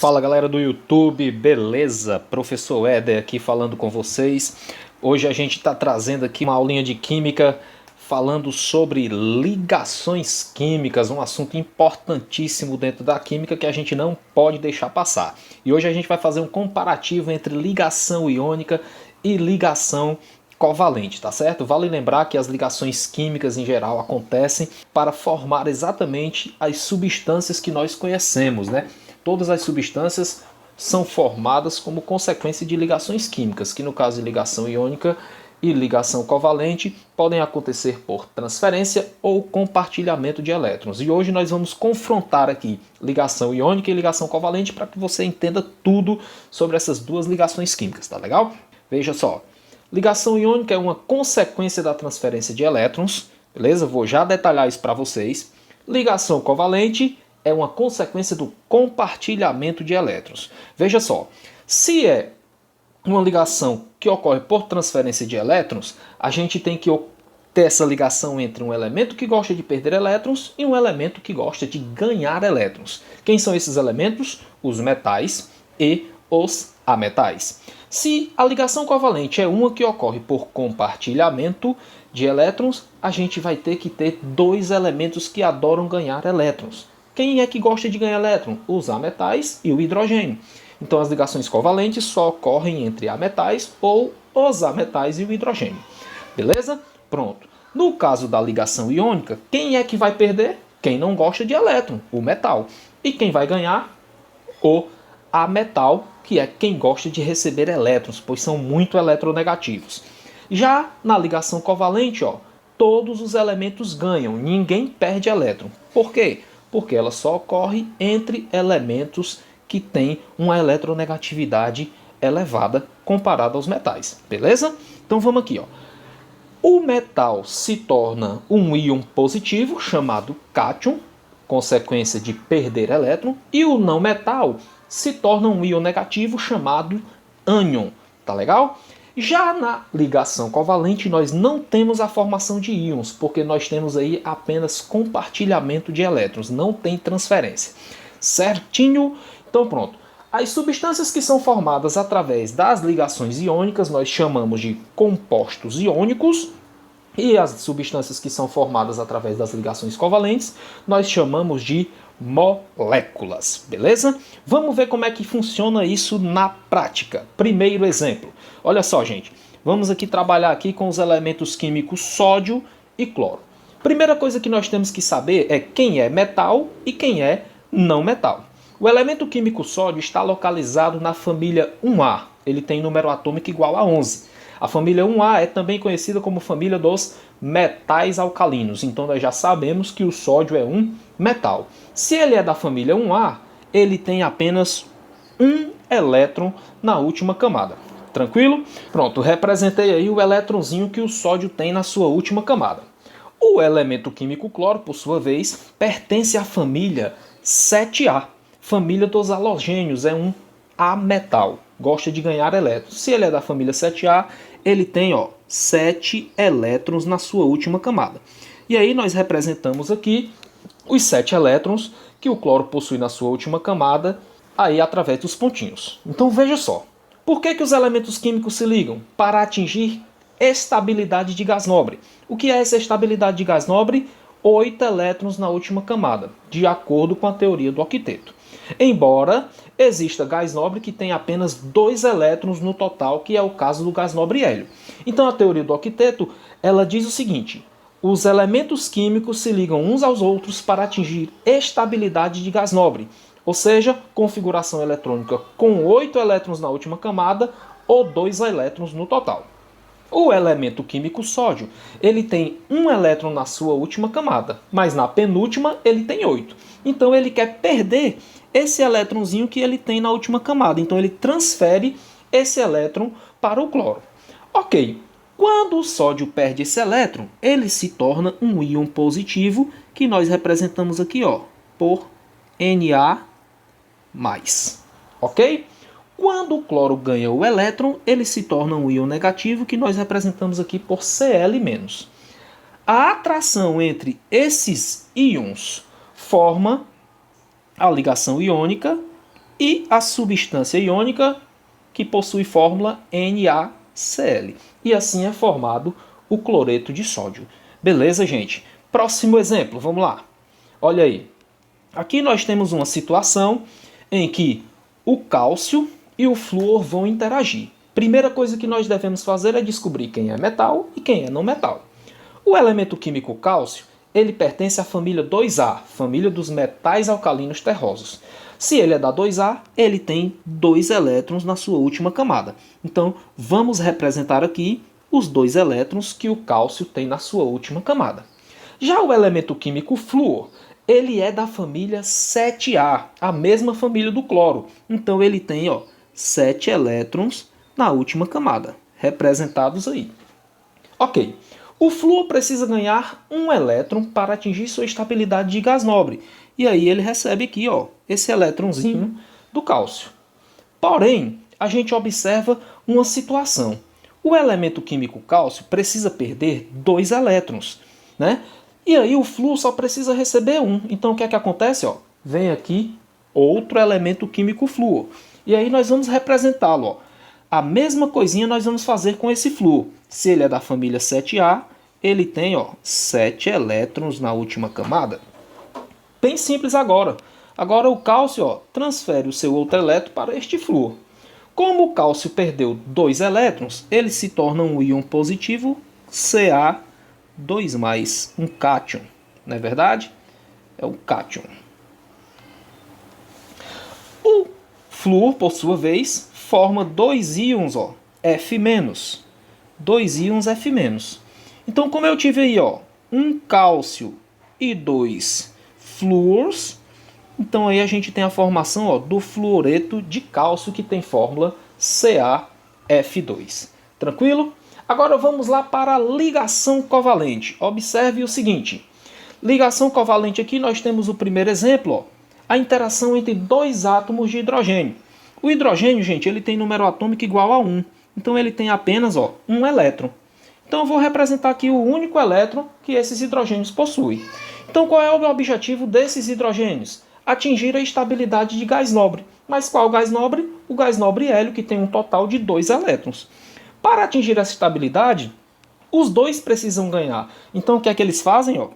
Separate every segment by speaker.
Speaker 1: Fala galera do YouTube, beleza? Professor Éder aqui falando com vocês. Hoje a gente está trazendo aqui uma aulinha de química falando sobre ligações químicas, um assunto importantíssimo dentro da química que a gente não pode deixar passar. E hoje a gente vai fazer um comparativo entre ligação iônica e ligação covalente, tá certo? Vale lembrar que as ligações químicas em geral acontecem para formar exatamente as substâncias que nós conhecemos, né? Todas as substâncias são formadas como consequência de ligações químicas, que no caso de ligação iônica e ligação covalente podem acontecer por transferência ou compartilhamento de elétrons. E hoje nós vamos confrontar aqui ligação iônica e ligação covalente para que você entenda tudo sobre essas duas ligações químicas, tá legal? Veja só, ligação iônica é uma consequência da transferência de elétrons, beleza? Vou já detalhar isso para vocês. Ligação covalente é uma consequência do compartilhamento de elétrons. Veja só, se é uma ligação que ocorre por transferência de elétrons, a gente tem que ter essa ligação entre um elemento que gosta de perder elétrons e um elemento que gosta de ganhar elétrons. Quem são esses elementos? Os metais e os ametais. Se a ligação covalente é uma que ocorre por compartilhamento de elétrons, a gente vai ter que ter dois elementos que adoram ganhar elétrons. Quem é que gosta de ganhar elétron? Os ametais e o hidrogênio. Então as ligações covalentes só ocorrem entre ametais ou os ametais e o hidrogênio. Beleza? Pronto. No caso da ligação iônica, quem é que vai perder? Quem não gosta de elétron, o metal. E quem vai ganhar? O ametal, que é quem gosta de receber elétrons, pois são muito eletronegativos. Já na ligação covalente, todos os elementos ganham, ninguém perde elétron. Por quê? Porque ela só ocorre entre elementos que têm uma eletronegatividade elevada comparada aos metais, beleza? Então vamos aqui, O metal se torna um íon positivo, chamado cátion, consequência de perder elétron, e o não metal se torna um íon negativo, chamado ânion, tá legal? Já na ligação covalente, nós não temos a formação de íons, porque nós temos aí apenas compartilhamento de elétrons, não tem transferência. Certinho? Então pronto. As substâncias que são formadas através das ligações iônicas, nós chamamos de compostos iônicos, e as substâncias que são formadas através das ligações covalentes, nós chamamos de moléculas, beleza? Vamos ver como é que funciona isso na prática. Primeiro exemplo. Olha só, gente. Vamos aqui trabalhar aqui com os elementos químicos sódio e cloro. Primeira coisa que nós temos que saber é quem é metal e quem é não metal. O elemento químico sódio está localizado na família 1A. Ele tem número atômico igual a 11. A família 1A é também conhecida como família dos metais alcalinos. Então nós já sabemos que o sódio é um metal. Se ele é da família 1A, ele tem apenas um elétron na última camada. Tranquilo? Pronto, representei aí o elétronzinho que o sódio tem na sua última camada. O elemento químico cloro, por sua vez, pertence à família 7A. Família dos halogênios, é um ametal. Gosta de ganhar elétrons. Se ele é da família 7A, ele tem 7 elétrons na sua última camada. E aí nós representamos aqui os 7 elétrons que o cloro possui na sua última camada, aí através dos pontinhos. Então veja só, por que os elementos químicos se ligam? Para atingir estabilidade de gás nobre. O que é essa estabilidade de gás nobre? 8 elétrons na última camada, de acordo com a teoria do octeto. Embora exista gás nobre que tem apenas 2 elétrons no total, que é o caso do gás nobre hélio. Então a teoria do octeto, ela diz o seguinte: os elementos químicos se ligam uns aos outros para atingir estabilidade de gás nobre, ou seja, configuração eletrônica com 8 elétrons na última camada ou 2 elétrons no total. O elemento químico sódio, ele tem um elétron na sua última camada, mas na penúltima ele tem 8. Então ele quer perder esse elétronzinho que ele tem na última camada. Então ele transfere esse elétron para o cloro. Ok, quando o sódio perde esse elétron, ele se torna um íon positivo, que nós representamos aqui por Na+. Ok? Quando o cloro ganha o elétron, ele se torna um íon negativo, que nós representamos aqui por Cl-. A atração entre esses íons forma a ligação iônica e a substância iônica que possui fórmula NaCl. E assim é formado o cloreto de sódio. Beleza, gente? Próximo exemplo, vamos lá. Olha aí. Aqui nós temos uma situação em que o cálcio e o flúor vão interagir. Primeira coisa que nós devemos fazer é descobrir quem é metal e quem é não metal. O elemento químico cálcio, ele pertence à família 2A, família dos metais alcalinos terrosos. Se ele é da 2A, ele tem 2 elétrons na sua última camada. Então, vamos representar aqui os 2 elétrons que o cálcio tem na sua última camada. Já o elemento químico flúor, ele é da família 7A, a mesma família do cloro. Então, ele tem 7 elétrons na última camada, representados aí. Ok. O flúor precisa ganhar um elétron para atingir sua estabilidade de gás nobre. E aí ele recebe aqui, esse elétronzinho do cálcio. Porém, a gente observa uma situação. O elemento químico cálcio precisa perder 2 elétrons, né? E aí o flúor só precisa receber um. Então o que é que acontece? Vem aqui outro elemento químico flúor. E aí nós vamos representá-lo. A mesma coisinha nós vamos fazer com esse flúor. Se ele é da família 7A, ele tem 7 elétrons na última camada. Bem simples agora. Agora o cálcio transfere o seu outro elétron para este flúor. Como o cálcio perdeu 2 elétrons, ele se torna um íon positivo Ca2+, um cátion. Não é verdade? É um cátion. O flúor, por sua vez, forma 2 íons F-. 2 íons F-. Então, como eu tive aí um cálcio e 2 flúors, então aí a gente tem a formação do fluoreto de cálcio, que tem fórmula CaF2. Tranquilo? Agora vamos lá para a ligação covalente. Observe o seguinte. Ligação covalente aqui nós temos o primeiro exemplo, a interação entre 2 átomos de hidrogênio. O hidrogênio, gente, ele tem número atômico igual a 1. Então ele tem apenas um elétron. Então eu vou representar aqui o único elétron que esses hidrogênios possuem. Então qual é o objetivo desses hidrogênios? Atingir a estabilidade de gás nobre. Mas qual gás nobre? O gás nobre hélio, que tem um total de 2 elétrons. Para atingir essa estabilidade, os dois precisam ganhar. Então o que é que eles fazem?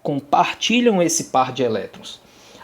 Speaker 1: Compartilham esse par de elétrons.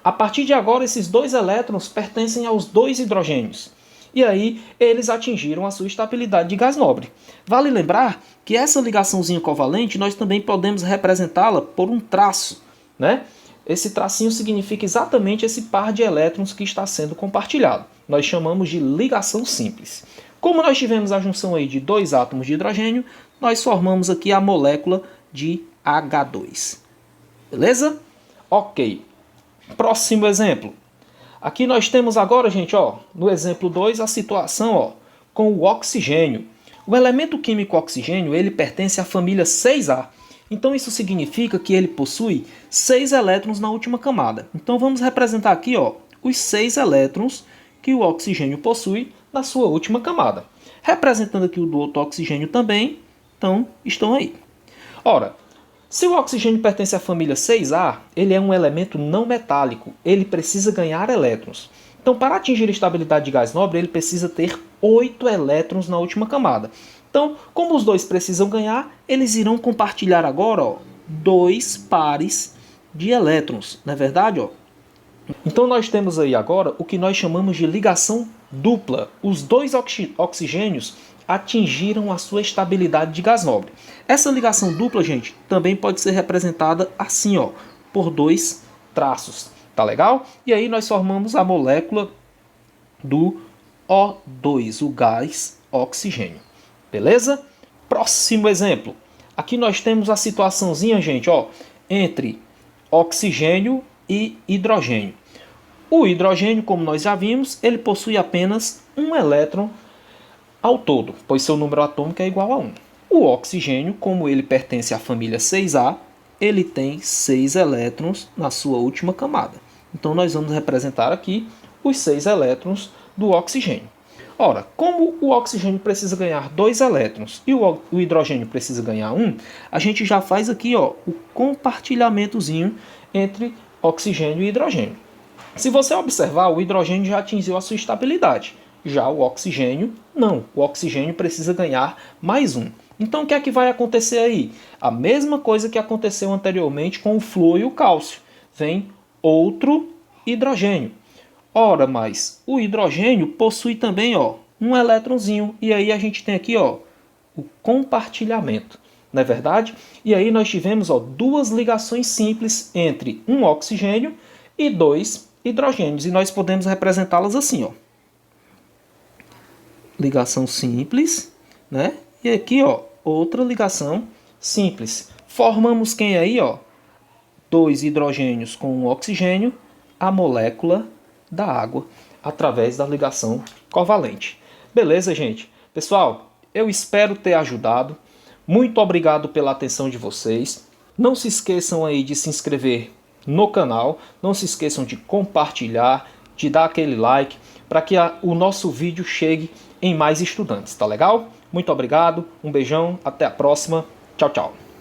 Speaker 1: A partir de agora, esses 2 elétrons pertencem aos 2 hidrogênios. E aí, eles atingiram a sua estabilidade de gás nobre. Vale lembrar que essa ligaçãozinha covalente, nós também podemos representá-la por um traço, né? Esse tracinho significa exatamente esse par de elétrons que está sendo compartilhado. Nós chamamos de ligação simples. Como nós tivemos a junção aí de 2 átomos de hidrogênio, nós formamos aqui a molécula de H2. Beleza? Ok. Próximo exemplo. Aqui nós temos agora, gente, no exemplo 2, a situação com o oxigênio. O elemento químico oxigênio, ele pertence à família 6A. Então isso significa que ele possui 6 elétrons na última camada. Então vamos representar aqui os 6 elétrons que o oxigênio possui na sua última camada. Representando aqui o do outro oxigênio também, então estão aí. Ora, se o oxigênio pertence à família 6A, ele é um elemento não metálico, ele precisa ganhar elétrons. Então, para atingir a estabilidade de gás nobre, ele precisa ter 8 elétrons na última camada. Então, como os dois precisam ganhar, eles irão compartilhar agora 2 pares de elétrons, não é verdade? Então, nós temos aí agora o que nós chamamos de ligação dupla. Os 2 oxigênios atingiram a sua estabilidade de gás nobre. Essa ligação dupla, gente, também pode ser representada assim, por 2 traços. Tá legal? E aí nós formamos a molécula do O2, o gás oxigênio. Beleza? Próximo exemplo. Aqui nós temos a situaçãozinha, gente, entre oxigênio e hidrogênio. O hidrogênio, como nós já vimos, ele possui apenas um elétron ao todo, pois seu número atômico é igual a 1. O oxigênio, como ele pertence à família 6A, ele tem 6 elétrons na sua última camada. Então nós vamos representar aqui os 6 elétrons do oxigênio. Ora, como o oxigênio precisa ganhar 2 elétrons e o hidrogênio precisa ganhar 1, a gente já faz aqui o compartilhamentozinho entre oxigênio e hidrogênio. Se você observar, o hidrogênio já atingiu a sua estabilidade. Já o oxigênio, não. O oxigênio precisa ganhar mais um. Então o que é que vai acontecer aí? A mesma coisa que aconteceu anteriormente com o flúor e o cálcio. Vem outro hidrogênio. Ora, mas o hidrogênio possui também, ó, um elétronzinho. E aí a gente tem aqui, ó, o compartilhamento. Não é verdade? E aí nós tivemos, ó, duas ligações simples entre um oxigênio e dois hidrogênios. E nós podemos representá-las assim, ó. Ligação simples, né? E aqui, ó, outra ligação simples. Formamos quem aí, ó? Dois hidrogênios com um oxigênio, a molécula da água, através da ligação covalente. Beleza, gente? Pessoal, eu espero ter ajudado. Muito obrigado pela atenção de vocês. Não se esqueçam aí de se inscrever no canal. Não se esqueçam de compartilhar, de dar aquele like, para que o nosso vídeo chegue em mais estudantes, tá legal? Muito obrigado, um beijão, até a próxima. Tchau, tchau.